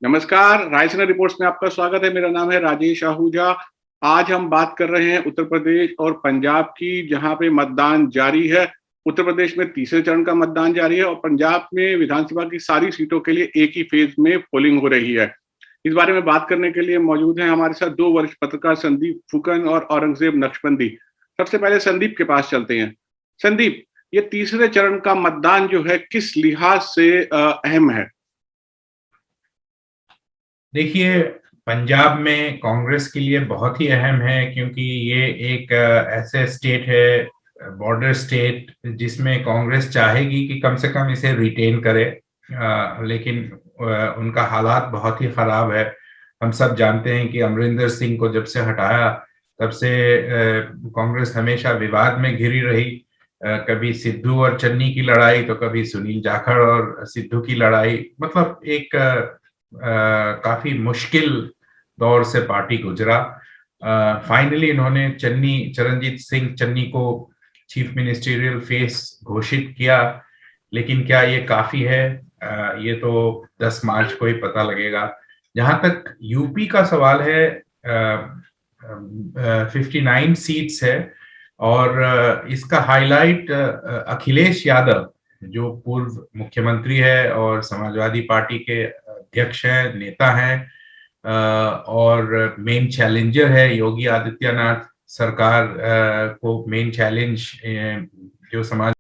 नमस्कार, रायसीना रिपोर्ट्स में आपका स्वागत है। मेरा नाम है राजेश आहूजा। आज हम बात कर रहे हैं उत्तर प्रदेश और पंजाब की, जहां पे मतदान जारी है। उत्तर प्रदेश में तीसरे चरण का मतदान जारी है और पंजाब में विधानसभा की सारी सीटों के लिए एक ही फेज में पोलिंग हो रही है। इस बारे में बात करने के लिए मौजूद हैं हमारे साथ दो वरिष्ठ पत्रकार, संदीप फुकन और औरंगजेब नक्शबंदी। सबसे पहले संदीप के पास चलते हैं। संदीप, ये तीसरे चरण का मतदान जो है किस लिहाज से अहम है? देखिए, पंजाब में कांग्रेस के लिए बहुत ही अहम है क्योंकि ये एक ऐसे स्टेट है, बॉर्डर स्टेट, जिसमें कांग्रेस चाहेगी कि कम से कम इसे रिटेन करे। लेकिन उनका हालात बहुत ही खराब है। हम सब जानते हैं कि अमरिंदर सिंह को जब से हटाया तब से कांग्रेस हमेशा विवाद में घिरी रही। कभी सिद्धू और चन्नी की लड़ाई, तो कभी सुनील जाखड़ और सिद्धू की लड़ाई। मतलब एक काफी मुश्किल दौर से पार्टी गुजरा। फाइनली इन्होंने चरणजीत सिंह चन्नी को चीफ मिनिस्टरियल फेस घोषित किया। लेकिन क्या ये काफी है? ये तो 10 मार्च को ही पता लगेगा। जहां तक यूपी का सवाल है, 59 सीट्स है। और इसका हाईलाइट अखिलेश यादव, जो पूर्व मुख्यमंत्री है और समाजवादी पार्टी के अध्यक्ष हैं, नेता हैं, और मेन चैलेंजर है योगी आदित्यनाथ सरकार को। मेन चैलेंज जो समाज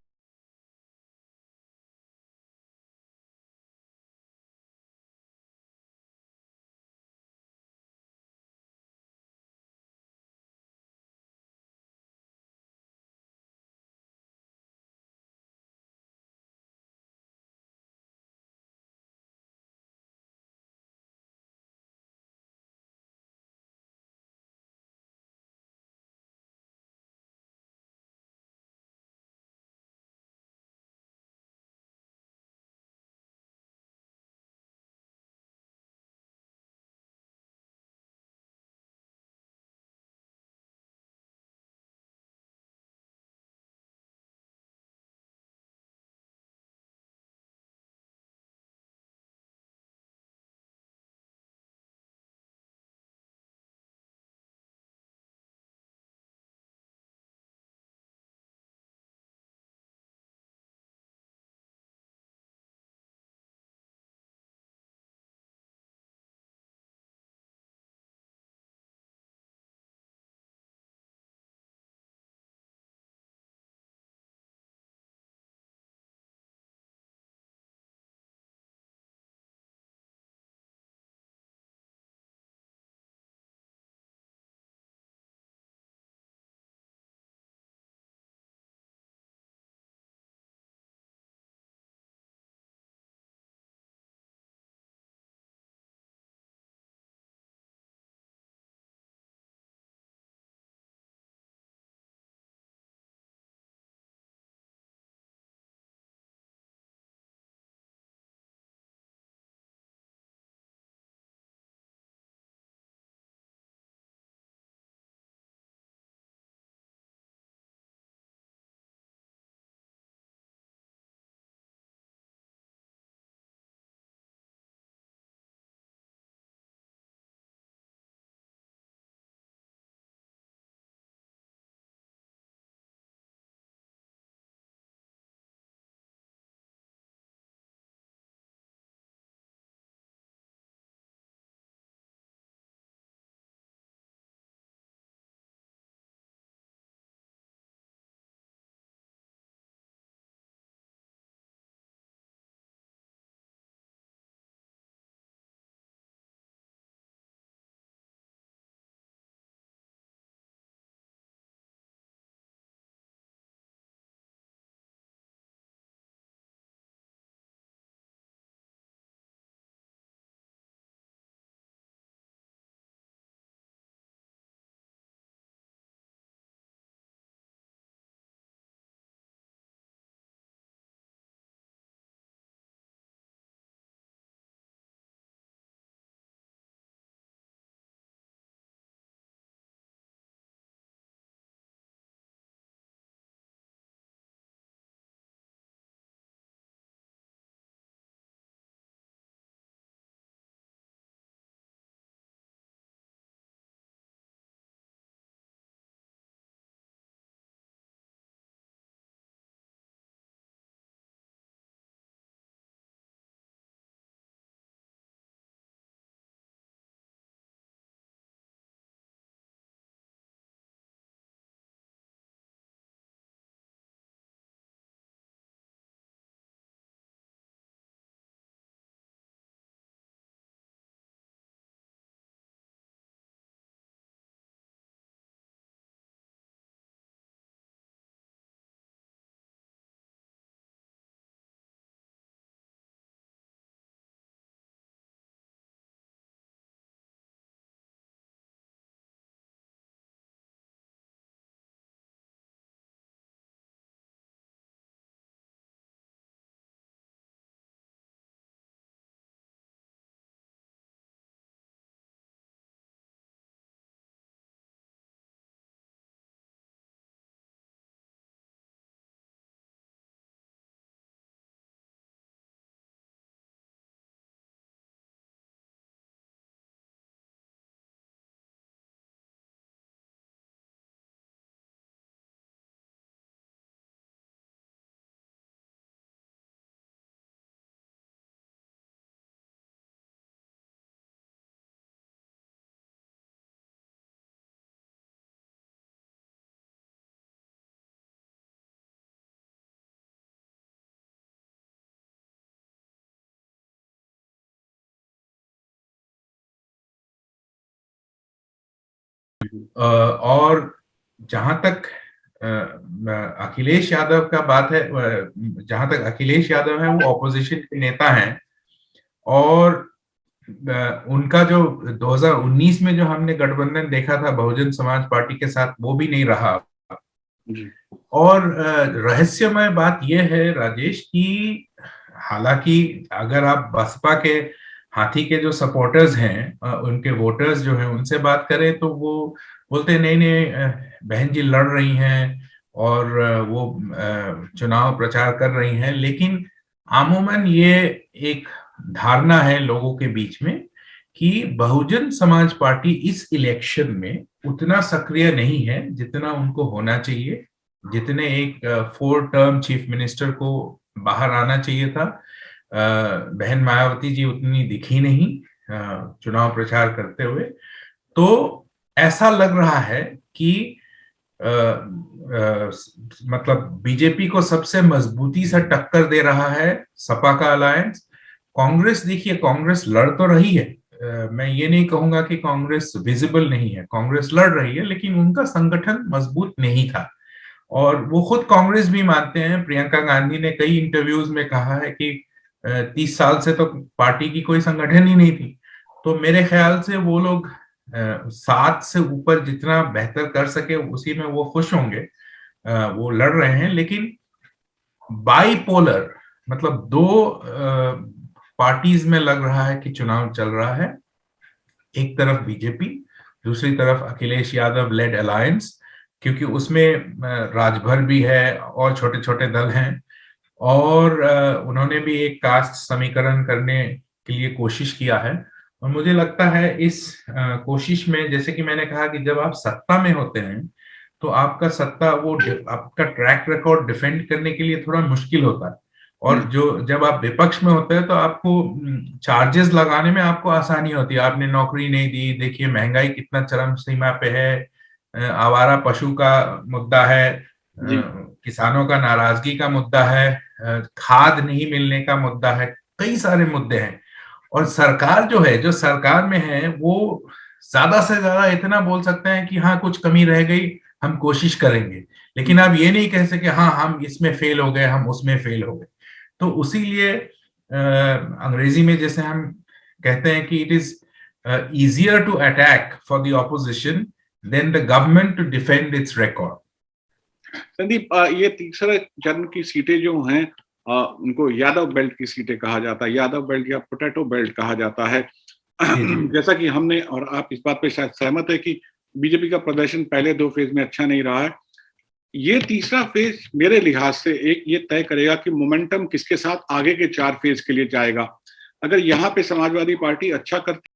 और जहां तक अखिलेश यादव का बात है, जहां तक अखिलेश यादव है वो ऑपोजिशन के नेता हैं, और उनका जो 2019 में जो हमने गठबंधन देखा था बहुजन समाज पार्टी के साथ, वो भी नहीं रहा। जी। और रहस्यमय बात यह है राजेश कि हालांकि अगर आप बसपा के हाथी के जो सपोर्टर्स हैं, उनके वोटर्स जो हैं, उनसे बात करें तो वो बोलते हैं नहीं नहीं, बहन जी लड़ रही हैं और वो चुनाव प्रचार कर रही हैं, लेकिन अमूमन ये एक धारणा है लोगों के बीच में कि बहुजन समाज पार्टी इस इलेक्शन में उतना सक्रिय नहीं है जितना उनको होना चाहिए, जितने एक 4 टर्म चीफ मिनिस्टर को बाहर आना चाहिए था। बहन मायावती जी उतनी दिखी नहीं चुनाव प्रचार करते हुए। तो ऐसा लग रहा है कि मतलब बीजेपी को सबसे मजबूती से टक्कर दे रहा है सपा का अलायंस। कांग्रेस, देखिए कांग्रेस लड़ तो रही है, मैं ये नहीं कहूंगा कि कांग्रेस विजिबल नहीं है, कांग्रेस लड़ रही है, लेकिन उनका संगठन मजबूत नहीं था। और वो खुद कांग्रेस भी मानते हैं, प्रियंका गांधी ने कई इंटरव्यूज में कहा है कि 30 साल से तो पार्टी की कोई संगठन ही नहीं थी। तो मेरे ख्याल से वो लोग 7 से ऊपर जितना बेहतर कर सके उसी में वो खुश होंगे। वो लड़ रहे हैं, लेकिन बाईपोलर, मतलब दो पार्टीज में लग रहा है कि चुनाव चल रहा है। एक तरफ बीजेपी, दूसरी तरफ अखिलेश यादव लेड अलायंस, क्योंकि उसमें राजभर भी है और छोटे छोटे दल हैं, और उन्होंने भी एक कास्ट समीकरण करने के लिए कोशिश किया है। और मुझे लगता है इस कोशिश में, जैसे कि मैंने कहा कि जब आप सत्ता में होते हैं तो आपका सत्ता वो आपका ट्रैक रिकॉर्ड डिफेंड करने के लिए थोड़ा मुश्किल होता है। और जो जब आप विपक्ष में होते हैं तो आपको चार्जेस लगाने में आपको आसानी होती है। आपने नौकरी नहीं दी, देखिए महंगाई कितना चरम सीमा पे है, आवारा पशु का मुद्दा है, जी। किसानों का नाराजगी का मुद्दा है, खाद नहीं मिलने का मुद्दा है, कई सारे मुद्दे हैं। और सरकार जो है, जो सरकार में है, वो ज्यादा से ज्यादा इतना बोल सकते हैं कि हाँ कुछ कमी रह गई, हम कोशिश करेंगे, लेकिन आप ये नहीं कह सके हाँ हम इसमें फेल हो गए, हम उसमें फेल हो गए। तो उसीलिए अंग्रेजी में जैसे हम कहते हैं कि it is easier to attack for the opposition than the government to defend its record. Sandeep, ये तीसरे चरण की सीटें जो हैं, उनको यादव बेल्ट की सीटें कहा जाता है, यादव बेल्ट या पोटैटो बेल्ट कहा जाता है। जी जी। जैसा कि हमने, और आप इस बात पे शायद सहमत है कि बीजेपी का प्रदर्शन पहले 2 फेज में अच्छा नहीं रहा है। ये तीसरा फेज मेरे लिहाज से एक ये तय करेगा कि मोमेंटम किसके साथ आगे के 4 फेज के लिए जाएगा। अगर यहाँ पे समाजवादी पार्टी अच्छा करती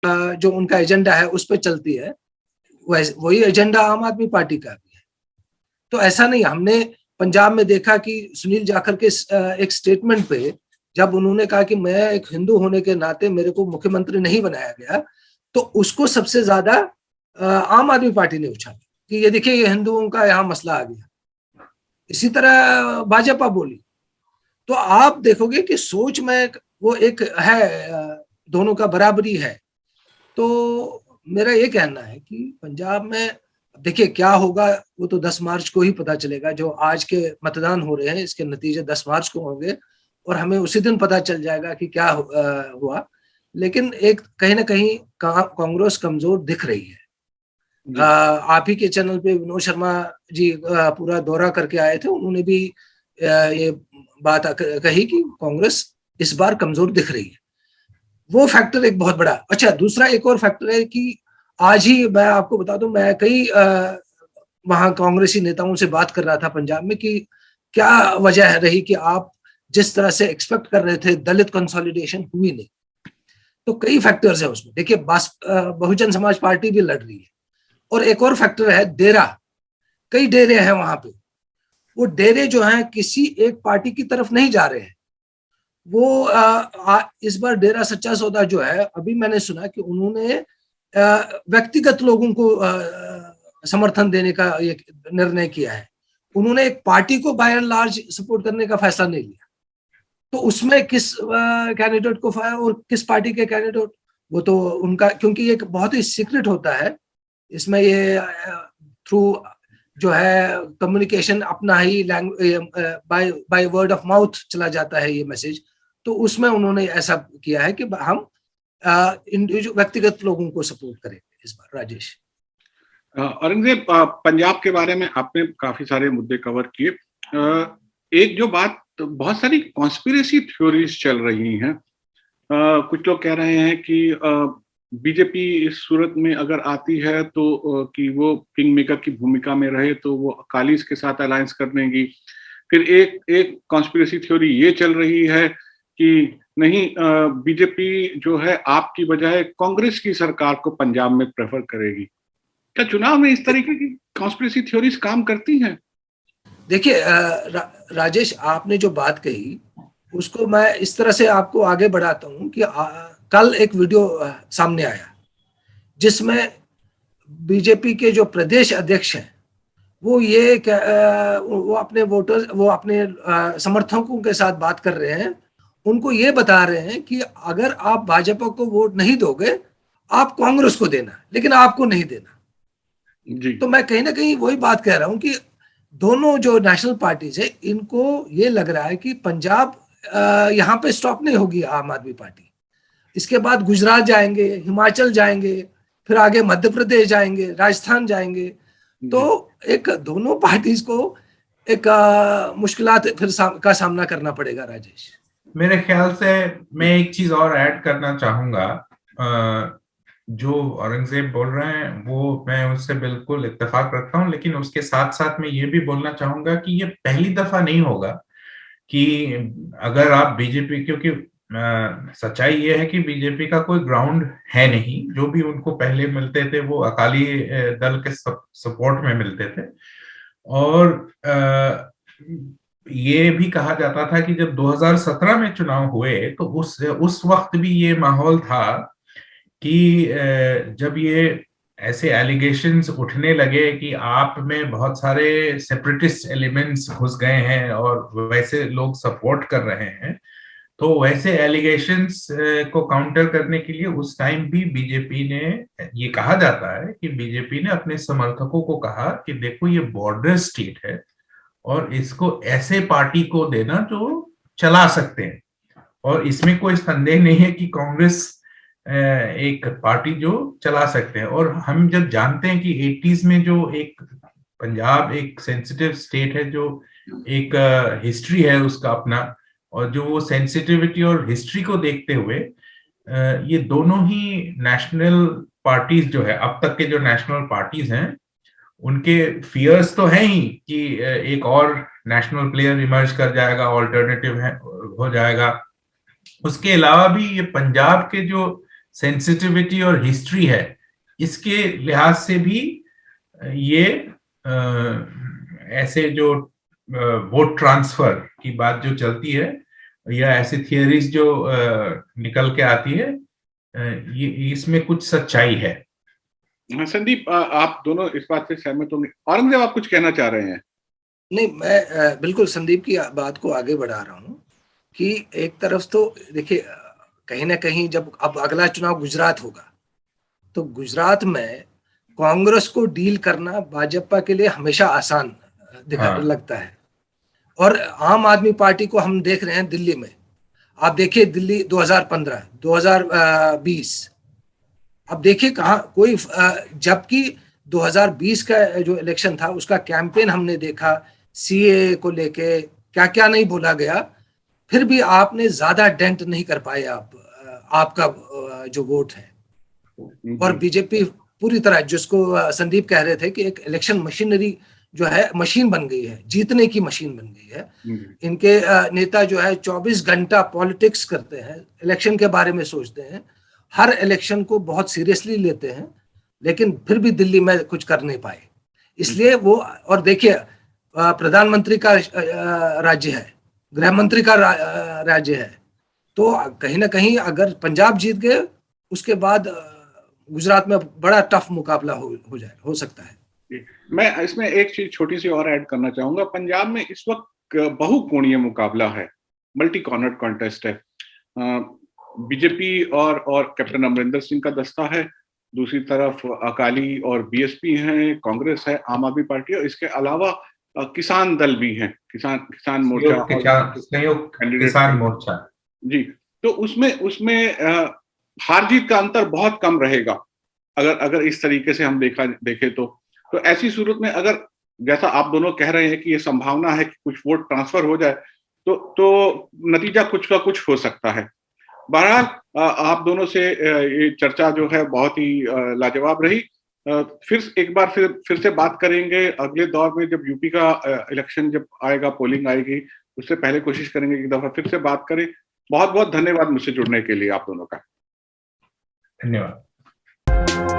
जो उनका एजेंडा है उस पर चलती है, वही एजेंडा आम आदमी पार्टी का भी है। तो ऐसा नहीं, हमने पंजाब में देखा कि सुनील जाखड़ के एक स्टेटमेंट पे जब उन्होंने कहा कि मैं एक हिंदू होने के नाते मेरे को मुख्यमंत्री नहीं बनाया गया, तो उसको सबसे ज्यादा आम आदमी पार्टी ने उछाला कि ये देखिए ये हिंदुओं का यहाँ मसला आ गया। इसी तरह भाजपा बोली। तो आप देखोगे कि सोच में वो एक है, दोनों का बराबरी है। तो मेरा ये कहना है कि पंजाब में देखिए क्या होगा वो तो 10 मार्च को ही पता चलेगा। जो आज के मतदान हो रहे हैं इसके नतीजे 10 मार्च को होंगे और हमें उसी दिन पता चल जाएगा कि क्या हुआ। लेकिन एक कहीं ना कहीं कांग्रेस कमजोर दिख रही है। आप ही के चैनल पे विनोद शर्मा जी पूरा दौरा करके आए थे, उन्होंने भी ये बात कही कि कांग्रेस इस बार कमजोर दिख रही है। वो फैक्टर एक बहुत बड़ा। अच्छा, दूसरा एक और फैक्टर है कि आज ही मैं आपको बता दूं, मैं कई वहां कांग्रेसी नेताओं से बात कर रहा था पंजाब में कि क्या वजह रही कि आप जिस तरह से एक्सपेक्ट कर रहे थे दलित कंसोलिडेशन हुई नहीं। तो कई फैक्टर्स है उसमें। देखिए बहुजन समाज पार्टी भी लड़ रही है, और एक और फैक्टर है डेरा। कई डेरे हैं वहां पे, वो डेरे जो हैं किसी एक पार्टी की तरफ नहीं जा रहे हैं। वो इस बार डेरा सच्चा सौदा जो है, अभी मैंने सुना कि उन्होंने व्यक्तिगत लोगों को समर्थन देने का ये निर्णय किया है। उन्होंने एक पार्टी को बाय एंड लार्ज सपोर्ट करने का फैसला नहीं लिया। तो उसमें किस कैंडिडेट को और किस पार्टी के कैंडिडेट, वो तो उनका, क्योंकि ये बहुत ही सीक्रेट होता है। इसमें ये थ्रू जो है कम्युनिकेशन अपना ही बाय वर्ड ऑफ माउथ चला जाता है ये मैसेज। तो उसमें उन्होंने ऐसा किया है कि हम व्यक्तिगत लोगों को सपोर्ट करेंगे इस बार। राजेश, औरंगजेब, पंजाब के बारे में आपने काफी सारे मुद्दे कवर किए। एक जो बात, बहुत सारी कॉन्स्पिरेसी थ्योरीज चल रही हैं। कुछ लोग कह रहे हैं कि बीजेपी इस सूरत में अगर आती है तो कि वो किंग मेकर की भूमिका में रहे तो वो अकालीस के साथ अलायंस कर लेंगी। फिर एक कॉन्स्पिरेसी थ्योरी ये चल रही है कि नहीं, बीजेपी जो है आपकी बजाय कांग्रेस की सरकार को पंजाब में प्रेफर करेगी। क्या चुनाव में इस तरीके की कॉन्स्पिरेसी थ्योरीज काम करती हैं? देखिए राजेश, आपने जो बात कही उसको मैं इस तरह से आपको आगे बढ़ाता हूं कि कल एक वीडियो सामने आया जिसमें बीजेपी के जो प्रदेश अध्यक्ष हैं वो वो अपने वोटर, वो अपने समर्थकों के साथ बात कर रहे हैं। उनको ये बता रहे हैं कि अगर आप भाजपा को वोट नहीं दोगे, आप कांग्रेस को देना, लेकिन आपको नहीं देना जी। तो मैं कहीं ना कहीं वही बात कह रहा हूं कि दोनों जो नेशनल पार्टीज है, इनको ये लग रहा है कि पंजाब यहाँ पे स्टॉप नहीं होगी आम आदमी पार्टी। इसके बाद गुजरात जाएंगे, हिमाचल जाएंगे, फिर आगे मध्य प्रदेश जाएंगे, राजस्थान जाएंगे। तो एक दोनों पार्टीज को एक मुश्किलात फिर का सामना करना पड़ेगा। राजेश, मेरे ख्याल से मैं एक चीज और ऐड करना चाहूंगा। जो औरंगजेब बोल रहे हैं वो मैं उससे बिल्कुल इत्तेफाक रखता हूं, लेकिन उसके साथ साथ मैं ये भी बोलना चाहूंगा कि ये पहली दफा नहीं होगा कि अगर आप बीजेपी, क्योंकि सच्चाई ये है कि बीजेपी का कोई ग्राउंड है नहीं। जो भी उनको पहले मिलते थे वो अकाली दल के सपोर्ट में मिलते थे। और ये भी कहा जाता था कि जब 2017 में चुनाव हुए तो उस वक्त भी ये माहौल था कि जब ये ऐसे एलिगेशंस उठने लगे कि आप में बहुत सारे सेपरेटिस्ट एलिमेंट्स घुस गए हैं और वैसे लोग सपोर्ट कर रहे हैं, तो वैसे एलिगेशंस को काउंटर करने के लिए उस टाइम भी बीजेपी ने, ये कहा जाता है कि बीजेपी ने अपने समर्थकों को कहा कि देखो ये बॉर्डर स्टेट है और इसको ऐसे पार्टी को देना जो चला सकते हैं। और इसमें कोई संदेह नहीं है कि कांग्रेस एक पार्टी जो चला सकते हैं। और हम जब जानते हैं कि 80s में जो एक पंजाब एक सेंसिटिव स्टेट है, जो एक हिस्ट्री है उसका अपना, और जो वो सेंसिटिविटी और हिस्ट्री को देखते हुए ये दोनों ही नेशनल पार्टीज जो है, अब तक के जो नेशनल पार्टीज हैं, उनके फियर्स तो हैं ही कि एक और नेशनल प्लेयर इमर्ज कर जाएगा, ऑल्टरनेटिव है हो जाएगा। उसके अलावा भी ये पंजाब के जो सेंसिटिविटी और हिस्ट्री है, इसके लिहाज से भी ये ऐसे जो वोट ट्रांसफर की बात जो चलती है या ऐसी थियरीज जो निकल के आती है, ये इसमें कुछ सच्चाई है। संदीप, आप दोनों इस बात से सहमत होंगे। औरंगजेब, आप कुछ कहना चाह रहे हैं? नहीं, मैं बिल्कुल संदीप की बात को आगे बढ़ा रहा हूँ कि एक तरफ तो देखिए, कहीं ना कहीं जब अब अगला चुनाव गुजरात होगा तो गुजरात में कांग्रेस को डील करना भाजपा के लिए हमेशा आसान लगता है। और आम आदमी पार्टी को हम देख रहे हैं दिल्ली में। आप देखिए दिल्ली 2015, 2020, अब देखिए कहाँ कोई, जबकि 2020 का जो इलेक्शन था उसका कैंपेन हमने देखा, सीए को लेके क्या क्या नहीं बोला गया, फिर भी आपने ज्यादा डेंट नहीं कर पाए आपका जो वोट है। और बीजेपी पूरी तरह, जिसको संदीप कह रहे थे कि एक इलेक्शन मशीनरी जो है, मशीन बन गई है, जीतने की मशीन बन गई है। इनके नेता जो है 24 घंटा पॉलिटिक्स करते हैं, इलेक्शन के बारे में सोचते हैं, हर इलेक्शन को बहुत सीरियसली लेते हैं, लेकिन फिर भी दिल्ली में कुछ कर नहीं पाए। इसलिए वो, और देखिए प्रधानमंत्री का राज्य है, गृह मंत्री का राज्य है, तो कहीं ना कहीं अगर पंजाब जीत गए उसके बाद गुजरात में बड़ा टफ मुकाबला हो सकता है। मैं इसमें एक चीज छोटी सी और ऐड करना चाहूंगा। पंजाब में इस वक्त बहुकोणीय मुकाबला है, मल्टी कॉर्नर कॉन्टेस्ट है। बीजेपी और कैप्टन अमरिंदर सिंह का दस्ता है, दूसरी तरफ अकाली और बीएसपी हैं, कांग्रेस है, आम आदमी पार्टी, और इसके अलावा किसान दल भी हैं, किसान मोर्चा, संयुक्त किसान मोर्चा जी। तो उसमें हार जीत का अंतर बहुत कम रहेगा अगर इस तरीके से हम देखें तो ऐसी सूरत में, अगर जैसा आप दोनों कह रहे हैं कि ये संभावना है कि कुछ वोट ट्रांसफर हो जाए, तो नतीजा कुछ का कुछ हो सकता है। बहरहाल आप दोनों से ये चर्चा जो है बहुत ही लाजवाब रही। फिर एक बार फिर से बात करेंगे अगले दौर में, जब यूपी का इलेक्शन जब आएगा, पोलिंग आएगी, उससे पहले कोशिश करेंगे एक दफा फिर से बात करें। बहुत बहुत धन्यवाद मुझसे जुड़ने के लिए आप दोनों का। धन्यवाद।